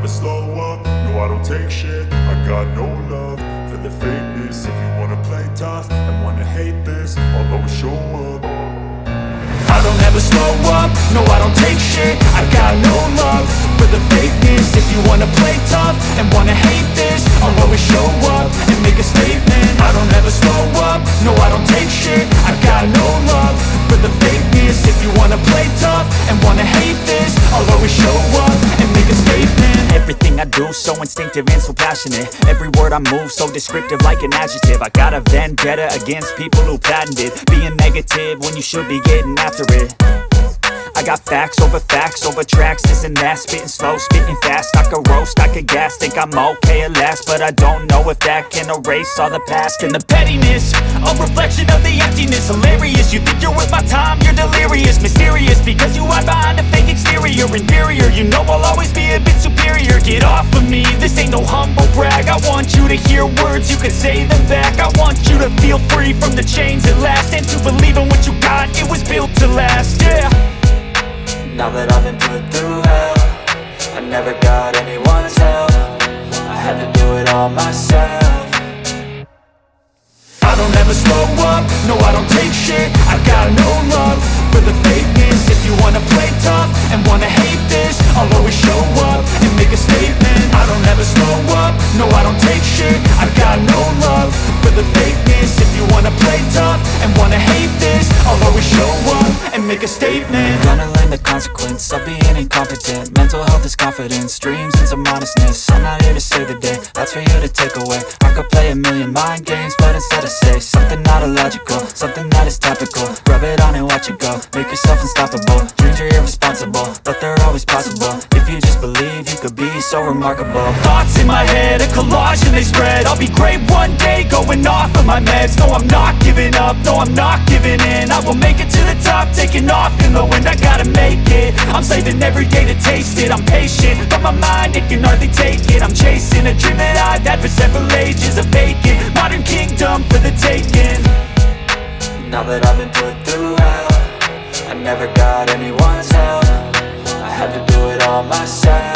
slow up, no I don't take shit. I got no love for the fakeness. If you wanna play tough and wanna hate this, I'll always show up. I don't ever slow up, no I don't take shit. I got no love for the fakeness. If you wanna play tough and wanna hate this, I'll always show up and make a statement. I don't ever slow up, no I don't take shit. I got no love for the fakeness. If you wanna play tough and wanna hate this, I'll always show up and make a statement. Everything I do so instinctive and so passionate. Every word I move so descriptive like an adjective. I got a vendetta against people who patented being negative when you should be getting after it. I got facts over tracks, this and that. Spitting slow, spitting fast, I could roast, I could gas. Think I'm okay at last, but I don't know if that can erase all the past. And the pettiness, a reflection of the emptiness. Hilarious, you think you're worth my time, you're delirious. Mysterious, because you hide behind a fake exterior. Inferior, you know I'll always be a bit superior. Get off of me, this ain't no humble brag. I want you to hear words, you can say them back. I want you to feel free from the chains at last, and to believe in what you got, it was built to last, yeah. Now that I've been put through hell, I never got anyone's help. I had to do it all myself. I don't ever slow up, no I don't take shit. I got no love for the fakeness. If you wanna play tough and wanna hate this, I'll always show up and make a statement. I don't ever slow up, no I don't take shit. I got no love for the fakeness. If you wanna play tough and wanna hate this, I'll always show up and make a statement. Gonna learn the consequence of being incompetent. Mental health is confidence, dreams and some modestness. I'm not here to save the day, that's for you to take away. I could play a million mind games, but instead I say something not illogical, something that is topical. Rub it on and watch it go, make yourself unstoppable. Dreams are irresponsible, but they're always possible. If you just believe, you could be so remarkable. Thoughts in my head, a collage and they spread. I'll be great one day, going off of my meds. No, I'm not giving up, no, I'm not giving in. I will make it to the top, taking off in the wind. I gotta make it, I'm saving every day to taste it. I'm patient, but my mind, it can hardly take it. I'm chasing a dream that I've had for several ages. A vacant, modern kingdom for the taking. Now that I've been put through hell, I never got anyone's help. I had to do it all myself.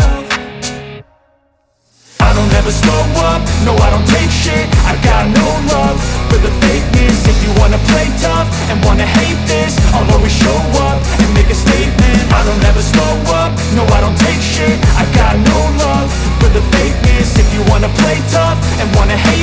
I don't ever slow up, no I don't take shit. I got no love for the fakeness. If you wanna play tough and wanna hate this, I'll always show up and make a statement. I don't ever slow up, no I don't take shit. I got no love for the fakeness. If you wanna play tough and wanna hate